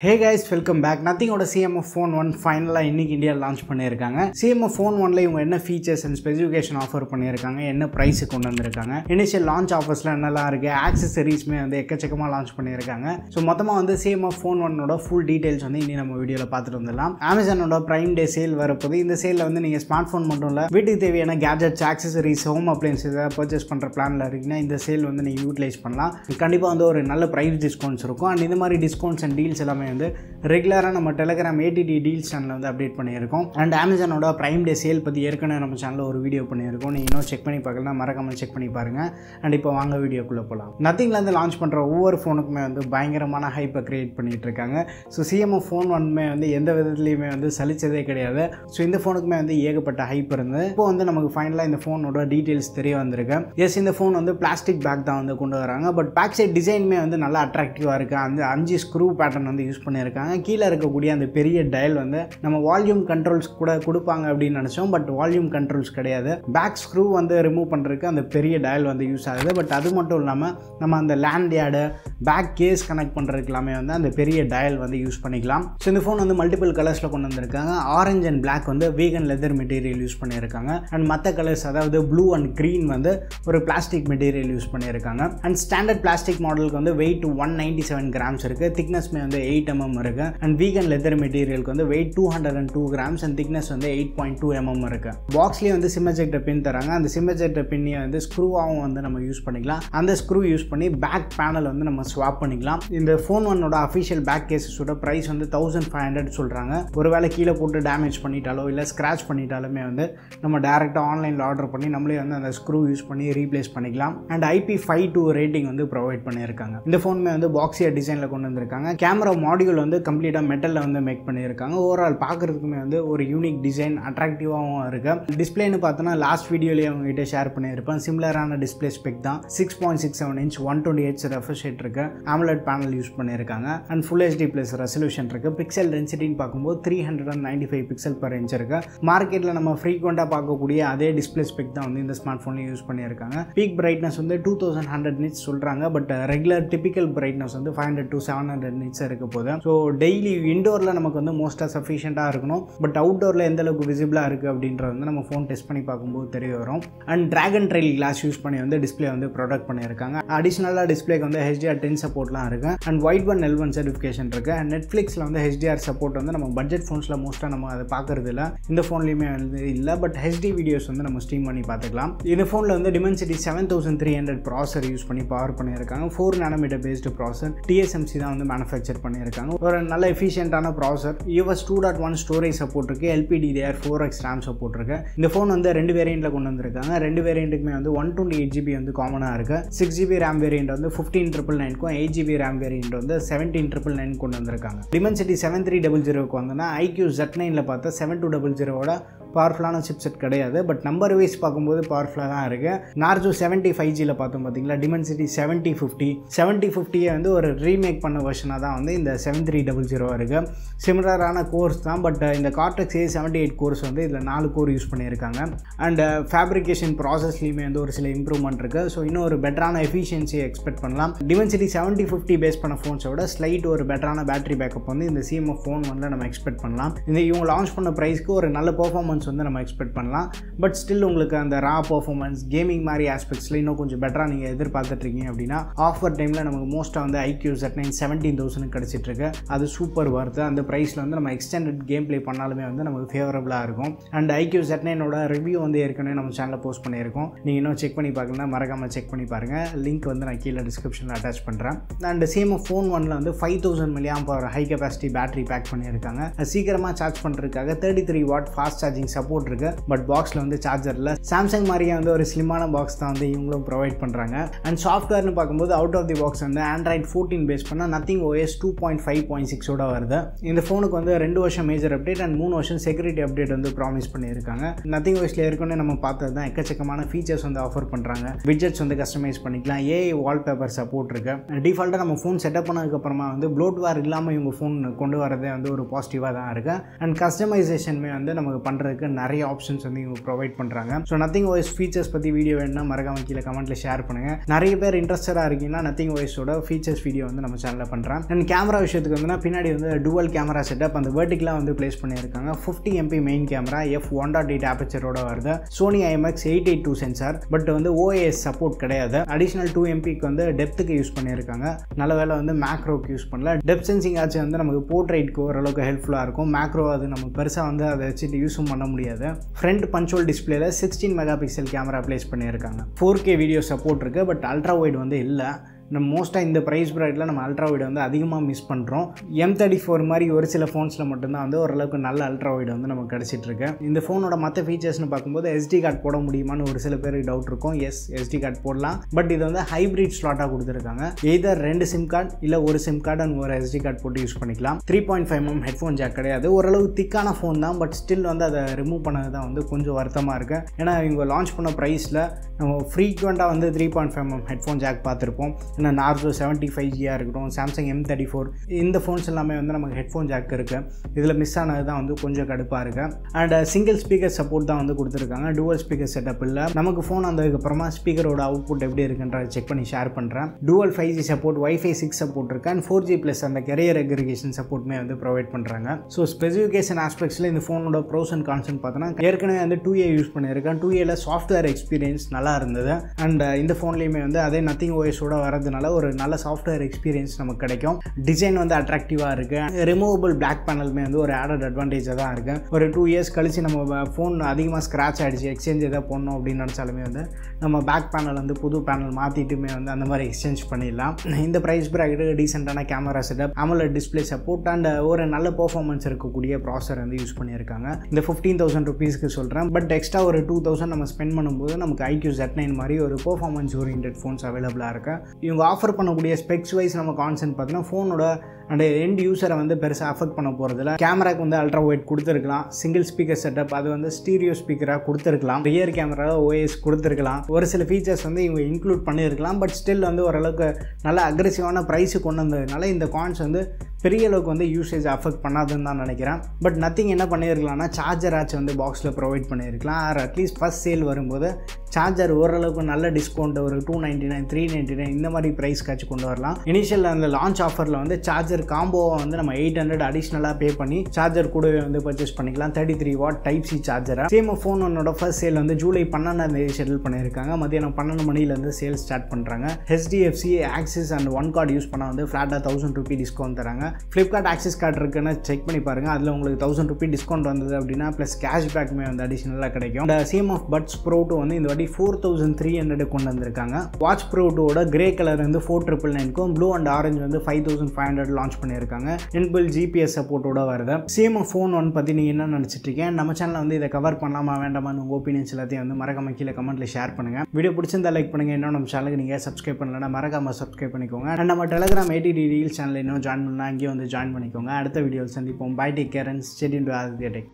Hey guys, welcome back. Nothing CMF Phone 1 finally in India launch பண்ணிருக்காங்க. CMF Phone 1ல இவங்க என்ன features and specification offer பண்ணிருக்காங்க, என்ன price கொண்டு வந்திருக்காங்க, initial launch offersல என்னலாம் இருக்கு, accessoriesமே வந்து எக்கச்சக்கமா launch பண்ணிருக்காங்க. சோ மொத்தமா வந்து CMF Phone 1 ஓட full details வந்து இன்னி நம்ம வீடியோல பார்த்துட்டு வந்துடலாம். Amazon ஓட Prime Day sale வரப்போகுது. இந்த சேல்ல வந்து நீங்க ஸ்மார்ட் போன் மட்டும் இல்ல, வீட்டுக்கு தேவையான gadgets, accessories, home appliances purchase பண்ற பிளான்ல இருக்கீங்கன்னா இந்த சேல் வந்து நீங்க யூட்டிலைஸ் பண்ணலாம். கண்டிப்பா வந்து ஒரு நல்ல price discounts இருக்கும். and இந்த மாதிரி discounts and deals எல்லாமே வந்து ரெகுலரா நம்ம Telegram ADT deals சேனல்ல வந்து அப்டேட் பண்ணியிருக்கோம். and Amazon ஓட Prime Day சேல் பத்தி ஏற்கனவே நம்ம சேனல்ல ஒரு வீடியோ பண்ணியிருக்கோம். நீங்க இன்னும் செக் பண்ணி பார்க்கலனா மறக்காம செக் பண்ணி பாருங்க. and இப்போ வாங்க வீடியோக்குள்ள போலாம். Nothingல இருந்து லான்ச் பண்ற ஒவ்வொரு ஃபோனுக்குமே வந்து பயங்கரமான ஹைப்பை கிரியேட் பண்ணிட்டு இருக்காங்க. சோ CMF Phone 1மே வந்து எந்த விதத்திலயுமே வந்து சலிச்சதே கிடையாது. சோ இந்த ஃபோனுக்குமே வந்து ஏகப்பட்ட ஹைப் இருந்தது. இப்போ வந்து நமக்கு ஃபைனலா இந்த ஃபோனோட டீடைல்ஸ் தெரிய வந்திருக்கு. எஸ், இந்த ஃபோன் வந்து பிளாஸ்டிக் பேக் தான் வந்து கொண்டு வராங்க. பட் பேக் சைடு டிசைன்மே வந்து நல்லா அட்ராக்டிவா இருக்கு. அந்த 5 ஸ்க்ரூ பேட்டர்ன் வந்து யூஸ் பண்ணிருக்காங்க. கீழே இருக்கக்கூடிய அந்த பெரிய டயல் வந்து நம்ம வால்யூம் கண்ட்ரோல்ஸ் கூட கொடுப்பாங்க அப்படின்னு நினைச்சோம். பட் வால்யூம் கண்ட்ரோல்ஸ் கிடையாது. பேக் ஸ்க்ரூ வந்து ரிமூவ் பண்றதுக்கு அந்த பெரிய டயல் வந்து யூஸ் ஆகுது. பட் அது மட்டும் இல்லாமல் நம்ம அந்த lanyard back case connect பண்றதுக்கு எல்லாமே வந்து அந்த பெரிய டயல் வந்து யூஸ் பண்ணிக்கலாம். ஸோ இந்த ஃபோன் வந்து மல்டிபிள் கலர்ஸ்ல கொண்டு வந்திருக்காங்க. ஆரஞ்சு அண்ட் பிளாக் வந்து வீகன் லெதர் மெட்டீரியல் யூஸ் பண்ணியிருக்காங்க. அண்ட் மற்ற கலர்ஸ் அதாவது ப்ளூ அண்ட் கிரீன் வந்து ஒரு பிளாஸ்டிக் மெட்டீரியல் யூஸ் பண்ணியிருக்காங்க. அண்ட் ஸ்டாண்டர்ட் பிளாஸ்டிக் மாடலுக்கு வந்து வெயிட் 197 கிராம்ஸ் இருக்கு. திக்னஸ்மே வந்து 8 mm இருக்கு. அண்ட் வீகன் லெதர் மெட்டீரியலுக்கு வந்து வெயிட் 202 கிராம்ஸ் அண்ட் திக்னஸ் வந்து 8.2 mm இருக்கு. பாக்ஸ்லேயே வந்து சிம் எஜெக்டர் பின் தராங்க. அந்த சிம் எஜெக்டர் பின்னை வந்து ஸ்க்ரூவாகவும் வந்து நம்ம யூஸ் பண்ணிக்கலாம். அந்த ஸ்க்ரூ யூஸ் பண்ணி பேக் பேனல் வந்து நம்ம ஸ்வாப் பண்ணிக்கலாம். இந்த ஃபோன் 1ஓட அஃபிஷியல் பேக் கேஸஸோட ப்ரைஸ் வந்து 1500 சொல்றாங்க. ஒருவேளை கீழே போட்டு டேமேஜ் பண்ணிட்டாலோ இல்லை ஸ்க்ராச் பண்ணிட்டாலுமே வந்து நம்ம டேரெக்டாக ஆன்லைனில் ஆர்டர் பண்ணி நம்மளே வந்து அந்த ஸ்க்ரூ யூஸ் பண்ணி ரீப்ளேஸ் பண்ணிக்கலாம். அண்ட் IP52 ரேட்டிங் வந்து ப்ரொவைட் பண்ணியிருக்காங்க. இந்த ஃபோனுமே வந்து பாக்ஸியர் டிசைனில் கொண்டு வந்திருக்காங்க. கேமரா மாடியூல் வந்து கம்ப்ளீட்டாக மெட்டலில் வந்து மேக் பண்ணியிருக்காங்க. ஓவரால் பார்க்குறதுக்குமே வந்து ஒரு யூனிக் டிசைன், அட்ராக்டிவாகவும் இருக்குது. டிஸ்பிளேன்னு பார்த்தோன்னா லாஸ்ட் வீடியோலேயே அவங்ககிட்ட ஷேர் பண்ணியிருப்பேன். சிமிலரான டிஸ்பிளே ஸ்பெக் தான். 6.67 inch 120Hz ரெஃப்ரெஷ் ரேட் இருக்கு. AMOLED பேனல் யூஸ் பண்ணியிருக்காங்க. And full HD plus resolution இருக்கு. பிக்சல் டென்சிட்டின்னு பார்க்கும்போது 395 பிக்சல் per inch இருக்கு. மார்க்கெட்டில் நம்ம ஃப்ரீக்வெண்ட்டாக பார்க்கக்கூடிய அதே டிஸ்பிளே ஸ்பெக் தான் வந்து இந்த ஸ்மார்ட் ஃபோன்லையும் யூஸ் பண்ணியிருக்காங்க. பீக் பிரைட்னஸ் வந்து 2100 nits சொல்கிறாங்க. பட் ரெகுலர் டிபிக்கல் பிரைட்னஸ் வந்து 500 to 700 nits இருக்க போது. ஸோ டெய்லி இண்டோரில் நமக்கு வந்து மோஸ்ட்டாக சஃபிஷியண்ட்டாக இருக்கணும். பட் அவுட்டோரில் எந்த அளவுக்கு விசிபிளாக இருக்குது அப்படின்றது வந்து நம்ம ஃபோன் டெஸ்ட் பண்ணி பார்க்கும்போது தெரிய வரும். And Dragontrail glass use பண்ணி வந்து டிஸ்பிளே வந்து ப்ரொடக்ட் பண்ணியிருக்காங்க. அடிஷ்னலாக டிஸ்பிளேக்கு வந்து HDR10 சப்போர்ட்லாம் இருக்குது. And white one L1 certification இருக்குது. அண்ட் நெட்ஃப்ளிக்ஸில் வந்து HDR சப்போர்ட் வந்து நம்ம பட்ஜெட் ஃபோன்ஸில் மோஸ்ட்டாக நம்ம அதை பார்க்குறது இல்லை. இந்த ஃபோன்லையுமே வந்து இல்லை. பட் HD வீடியோஸ் வந்து நம்ம ஸ்ட்ரீம் பண்ணி பார்த்துக்கலாம். இந்த ஃபோனில் வந்து Dimensity 7300 ப்ராசர் யூஸ் பண்ணி பவர் பண்ணியிருக்காங்க. 4 nm பேஸ்டு ப்ராசர் TSMC தான் வந்து மேனுஃபேக்சர் பண்ணியிருக்காங்க. ஒரு நல்ல எஃபிஷியன்ட்டான ப்ராசர். UFS 2.1 ஸ்டோரேஜ் சப்போர்ட் இருக்குது. LPDDR4X RAM சப்போர்ட் இருக்குது. இந்த ஃபோன் வந்து 2 வேரியண்ட்டில் கொண்டு வந்திருக்காங்க. 2 வேரியண்ட்டுக்குமே வந்து 128GB வந்து காமனாக இருக்குது. 6GB RAM வேரியண்ட் வந்து 15999க்கும் 8GB RAM வேரியண்ட் வந்து 17999 கொண்டு வந்திருக்காங்க. Dimensity 7300க்கு வந்தோன்னா IQ Z9ல பார்த்தா 7200ஓட பவர்ஃபுல்லான சிப்செட் கிடையாது. பட் நம்பர் வைஸ் பார்க்கும்போது பவர்ஃபுல்லாக தான் இருக்குது. நார்ஜோ 75Gயில் பார்த்தோம் பார்த்தீங்களா, Dimensity 7050 வந்து ஒரு ரீமேக் பண்ண வெர்ஷனாக தான் வந்து இந்த 7300 இருக்குது. சிமிலரான கோர்ஸ் தான். பட் இந்த Cortex A78 கோர்ஸ் வந்து இதில் 4 கோர் யூஸ் பண்ணியிருக்காங்க. அண்ட் ஃபேப்ரிகேஷன் ப்ராசஸ்லையுமே வந்து ஒரு சில இம்ப்ரூவ்மெண்ட் இருக்குது. ஸோ இன்னும் ஒரு பெட்டரான எஃபிஷியன்சியை எக்ஸ்பெக்ட் பண்ணலாம். Dimensity 7050 பேஸ் பண்ண ஃபோன்ஸை விட ஸ்லைட் ஒரு பெட்டரான பேட்டரி பேக்கப் வந்து இந்த CMF Phone 1ல நம்ம எக்ஸ்பெக்ட் பண்ணலாம். இந்த இவங்க லான்ச் பண்ண ப்ரைஸ்க்கு ஒரு நல்ல பெர்ஃபார்மன்ஸ் வந்து நம்ம எக்ஸ்பெக்ட் பண்ணலாம். பட் ஸ்டில் உங்களுக்கு அந்த ரா பெர்ஃபார்மன்ஸ் கேமிங் மாதிரி ஆஸ்பெக்ட்ஸில் இன்னும் கொஞ்சம் பெட்டராக நீங்கள் எதிர்பார்த்துட்டு இருக்கீங்க அப்படின்னா ஆஃபர் டைமில் நமக்கு மோஸ்ட்டாக வந்து IQ Z9 17,000 கிடச்சிட்டு இருக்கு. அது சூப்பர் வருது. அந்த ப்ரைஸில் வந்து நம்ம எக்ஸ்டெண்டட் கேம் பிளே பண்ணாலுமே வந்து நமக்கு ஃபேவரபுளாக இருக்கும். அண்ட் IQ Z9ஓட ரிவ்யூ வந்து ஏற்கனவே நம்ம சேனலில் போஸ்ட் பண்ணியிருக்கோம். நீங்கள் இன்னும் செக் பண்ணி பார்க்கலாம், மறக்காமல் செக் பண்ணி பாருங்கள். லிங்க் வந்து நான் கீழே டிஸ்கிரிப்ஷனில் அட்டாச் பண்ணுறேன். அண்ட் CMF Phone 1ல வந்து 5000 mAh high capacity battery pack பண்ணியிருக்காங்க. சீக்கிரமாக சார்ஜ் பண்ணுறதுக்காக 33 வாட் ஃபாஸ்ட் சார்ஜிங் சப்போர்ட் இருக்கு. பட் பாக்ஸ்ல வந்து சார்ஜர் இல்ல. சாம்சங் மாதிரியே வந்து ஒரு ஸ்லிமான பாக்ஸ் தான் வந்து இவங்களும் ப்ரொவைட் பண்றாங்க. அண்ட் சாஃப்ட்வேர்னு பார்க்கும்போது அவுட் ஆஃப் தி பாக்ஸ் வந்து Android 14 பேஸ் பண்ணா Nothing OS 2.5.6 ஓட வருது. இந்த ஃபோனுக்கு வந்து 2 வருஷம் மேஜர் அப்டேட் அண்ட் 3 வருஷம் செக்யூரிட்டி அப்டேட் வந்து ப்ராமிஸ் பண்ணியிருக்காங்க. Nothing OSல ஏற்கனவே நம்ம பார்த்தது தான் எக்கச்சக்கமான ஃபீச்சர்ஸ் வந்து ஆஃபர் பண்றாங்க. விட்ஜெட்ஸ் வந்து கஸ்டமைஸ் பண்ணிக்கலாம். AI வால்பேப்பர் சப்போர்ட் இருக்கு. டிஃபால்ட்டாக நம்ம ஃபோன் செட்டப் பண்ணதுக்கு அப்புறமா வந்து ப்ளோட்வேர் இல்லாமல் இவங்க ஃபோன் கொண்டு வரதே வந்து ஒரு பாசிட்டிவாக தான் இருக்கு. அண்ட் கஸ்டமைசேஷனுமே வந்து நமக்கு பண்ணுறதுக்கு இருக்குது, நிறைய ஆப்ஷன்ஸ் வந்து இவங்க ப்ரொவைட் பண்ணுறாங்க. ஸோ நத்திங் OS ஃபீச்சர்ஸ் பற்றி வீடியோ வேணும்னா மறக்காம கீழே கமெண்ட்டில் ஷேர் பண்ணுங்கள். நிறைய பேர் இன்ட்ரெஸ்டடாக இருக்கீங்கன்னா நத்திங் OSோட ஃபீச்சர்ஸ் வீடியோ வந்து நம்ம சேனலில் பண்ணுறேன். அண்ட் கேமரா விஷயத்துக்கு வந்து பின்னாடி வந்து டுவல் கேமரா செட்டப் அந்த வெர்டிகலாக வந்து பிளேஸ் பண்ணியிருக்காங்க. 50 MP மெயின் கேமரா, f1.8 ஆப்பர்ச்சரோட வருது. சோனி IMX 882 சென்சார், பட் வந்து OIS சப்போர்ட் கிடையாது. அடிஷனல் 2 MPக்கு வந்து டெப்த்துக்கு யூஸ் பண்ணியிருக்காங்க. நல்ல வேலை வந்து மேக்ரோக்கு யூஸ் பண்ணல. டெப்த் சென்சிங் ஆச்சு வந்து நமக்கு போர்ட்ரைட்க்கு ஓரளவுக்கு ஹெல்ப்ஃபுல்லாக இருக்கும். மேக்ரோ அது நம்ம பெருசாக வந்து அதை வச்சுட்டு யூஸும் பண்ண முடியாது. ஃப்ரண்ட் பஞ்சுவல் டிஸ்பிளேல 16 மெகாபிக்சல் கேமரா பிளேஸ் பண்ணியிருக்காங்க. 4K வீடியோ சப்போர்ட் இருக்குது, பட் அல்ட்ரா வைட் வந்து இல்லை. நம்ம மோஸ்ட்டாக இந்த ப்ரைஸ் ப்ராக்கெட்டில் நம்ம அல்ட்ரா வைட் வந்து அதிகமாக மிஸ் பண்ணுறோம். M34 மாதிரி ஒரு சில ஃபோன்ஸில் மட்டும்தான் வந்து ஓரளவுக்கு நல்ல அல்ட்ரா வைட் வந்து நமக்கு கிடச்சிட்ருக்கு. இந்த ஃபோனோட மற்ற ஃபீச்சர்ஸ்னு பார்க்கும்போது SD கார்டு போட முடியுமான்னு ஒரு சில பேருக்கு டவுட் இருக்கும். எஸ், SD கார்டு போடலாம், பட் இது வந்து ஹைப்ரிட் ஸ்லாட்டாக கொடுத்துருக்காங்க. எய்தர் 2 சிம் கார்டு இல்லை ஒரு சிம் கார்டு அண்ட் ஒரு SD கார்டு போட்டு யூஸ் பண்ணிக்கலாம். 3.5mm ஹெட்ஃபோன் ஜாக் கிடையாது. ஓரளவுக்கு திக்கான ஃபோன் தான், பட் ஸ்டில் வந்து அதை ரிமூவ் பண்ணது தான் வந்து கொஞ்சம் வருத்தமாக இருக்குது. ஏன்னா இவங்க லான்ச் பண்ண ப்ரைஸில் நம்ம ஃப்ரீக்வெண்ட்டாக வந்து 3.5mm ஹெட்ஃபோன் ஜாக் பார்த்துருப்போம். ஏன்னா நார்சோ 75G இருக்கட்டும், சாம்சங் M34 இந்த ஃபோன்ஸ் எல்லாமே வந்து நமக்கு ஹெட்ஃபோன் ஜாக் இருக்குது. இதில் மிஸ் ஆனது தான் வந்து கொஞ்சம் கடுப்பாக இருக்குது. அண்ட் சிங்கிள் ஸ்பீக்கர் சப்போர்ட் தான் வந்து கொடுத்துருக்காங்க. டூவல் ஸ்பீக்கர் செட்டப் இல்லை. நமக்கு ஃபோன் வந்ததுக்கப்புறமா ஸ்பீக்கரோட அவுட்புட் எப்படி இருக்குன்றதை செக் பண்ணி ஷேர் பண்ணுறேன். Dual 5G support, Wi-Fi 6 support இருக்குது. அண்ட் 4G+ அந்த கேரியர் அக்ரிகேஷன் சப்போர்ட்டுமே வந்து ப்ரொவைட் பண்ணுறாங்க. ஸோ ஸ்பெசிஃபிகேஷன் ஆஸ்பெக்ட்ஸில் இந்த ஃபோனோட ப்ரோஸ் அண்ட் கான்ஸ்னு பார்த்தோன்னா ஏற்கனவே வந்து 2A யூஸ் பண்ணியிருக்கேன். 2Aல சாஃப்ட்வேர் எக்ஸ்பீரியன்ஸ் நல்லா இருந்தது. அண்ட் இந்த ஃபோன்லேயுமே வந்து அதே நத்திங் OSோட வரதுனால ஒரு நல்ல சாஃப்ட்வேர் எக்ஸ்பீரியன்ஸ் நமக்கு கிடைக்கும். டிசைன் வந்து அட்ராக்டிவாக இருக்குது. ரிமூவபிள் பிளாக் பேனலுமே வந்து ஒரு ஆடட் அட்வான்டேஜாக தான் இருக்குது. ஒரு 2 இயர்ஸ் கழிச்சு நம்ம ஃபோன் அதிகமாக ஸ்க்ராட்ச் ஆகிடுச்சு, எக்ஸ்சேஞ்ச் எதாவது போடணும் அப்படின்னு நினச்சாலுமே வந்து நம்ம பேக் பேனல் வந்து புது பேனல் மாற்றிட்டுமே வந்து அந்த மாதிரி எக்ஸ்சேஞ்ச் பண்ணிடலாம். இந்த ப்ரைஸ் ப்ராக்கெட்டுக்கு டீசெண்டான camera setup, AMOLED display support and ஒரு நல்ல பெர்ஃபார்மன்ஸ் இருக்கக்கூடிய ப்ராசர் வந்து யூஸ் பண்ணியிருக்காங்க. இந்த 15,000 ருபீஸ்க்கு சொல்கிறேன். பட் எக்ஸ்ட்ரா ஒரு 2,000 நம்ம ஸ்பெண்ட் பண்ணும்போது நமக்கு IQ Z9 மாதிரி ஒரு பெர்ஃபார்மன்ஸ் ஓரியன்டட் ஃபோன்ஸ் அவைலபிளாக இருக்குது. இவங்க ஆஃபர் பண்ணக்கூடிய ஸ்பெக்ஸ் வைஸ் நம்ம கான்சென்ட் பார்த்தீங்கன்னா ஃபோனோட அண்ட் எண்ட் யூஸரை வந்து பெருசாக அஃபெக்ட் பண்ண போகிறதில்ல. கேமராக்கு வந்து அல்ட்ரா வைட் கொடுத்துருக்கலாம். சிங்கிள் ஸ்பீக்கர் செட்டப் அது வந்து ஸ்டீரியோ ஸ்பீக்கராக கொடுத்துருக்கலாம். ரியர் கேமராவில் OIS கொடுத்துருக்கலாம். ஒரு சில ஃபீச்சர்ஸ் வந்து இவங்க இன்க்ளூட் பண்ணியிருக்கலாம். பட் ஸ்டில் வந்து ஓரளவுக்கு நல்ல அக்ரெசிவான ப்ரைஸு கொண்டு வந்ததுனால இந்த கான்ஸ் வந்து பெரிய அளவுக்கு வந்து யூசேஜ் அஃபெக்ட் பண்ணாதுன்னு தான் நினைக்கிறேன். பட் நத்திங் என்ன பண்ணியிருக்கலாம்னா சார்ஜர் ஆச்சு வந்து பாக்ஸில் ப்ரொவைட் பண்ணியிருக்கலாம். ஆர் அட்லீஸ்ட் ஃபஸ்ட் சேல் வரும்போது சார்ஜர் ஓரளவுக்கு நல்ல டிஸ்கவுண்ட் ஒரு 299 399 இந்த மாதிரி ப்ரைஸ் காட்சி கொண்டு வரலாம். இனிஷியல் அந்த லான்ச் ஆஃபரில் வந்து சார்ஜர் காம்போவை வந்து நம்ம 800 அடிஷ்னலாக பே பண்ணி சார்ஜர் கூடவே வந்து பர்ச்சேஸ் பண்ணிக்கலாம். 33W Type-C சார்ஜரை. CMF Phone 1ஓட ஃபர்ஸ்ட் சேல் வந்து ஜூலை 12 ஷெட்யூல் பண்ணியிருக்காங்க. மதியானம் 12 மணிலேருந்து சேல் ஸ்டார்ட் பண்ணுறாங்க. HDFC Axis and one card use பண்ணால் வந்து ஃப்ளாட்டாக 1000 ரூபி டிஸ்கவுண்ட் தராங்க. ஃப்ளிப்கார்ட் ஆக்சிஸ் கார்டு இருக்குன்னு செக் பண்ணி பாருங்கள். அதில் உங்களுக்கு 1000 ரூபி டிஸ்கவுண்ட் வந்தது அப்படின்னா ப்ளஸ் கேஷ்பேக்குமே வந்து அடிஷனலாக கிடைக்கும். இந்த CMF Buds Pro 2 வந்து இந்த வாட்டி 4300 கொண்டு வந்திருக்காங்க. வாட்ச் Pro 2ஓட கிரே கலர் வந்து 4999க்கும், ப்ளூ அண்ட் ஆரஞ்சு வந்து 5500 லான்ச் பண்ணியிருக்காங்க. இன்பில்ட் GPS சப்போர்ட்டோட வருது. CMF Phone 1 பற்றி நீங்கள் என்ன நினச்சிட்டு இருக்கீங்க? நம்ம சேனலில் வந்து இதை கவர் பண்ணலாமா வேண்டாமான்னு உங்கள் ஒப்பீனியன்ஸ் எல்லாத்தையும் வந்து மறக்காம கீழே கமெண்ட்டில் ஷேர் பண்ணுங்கள். வீடியோ பிடிச்சிருந்தா லைக் பண்ணுங்கள். இன்னும் நம்ம சேனலுக்கு நீங்கள் சப்ஸ்கிரைப் பண்ணலன்னா மறக்காம சப்ஸ்கிரைப் பண்ணிக்கோங்க. அண்ட் நம்ம டெலிகிராம் ATD ரீல்ஸ் சேனல் இன்னும் ஜாயின் பண்ணலாம், அங்கேயும் வந்து ஜாயின் பண்ணிக்கோங்க. அடுத்த வீடியோவில் சந்திப்போம். Bye, take care and stay tuned with AdithyaTech.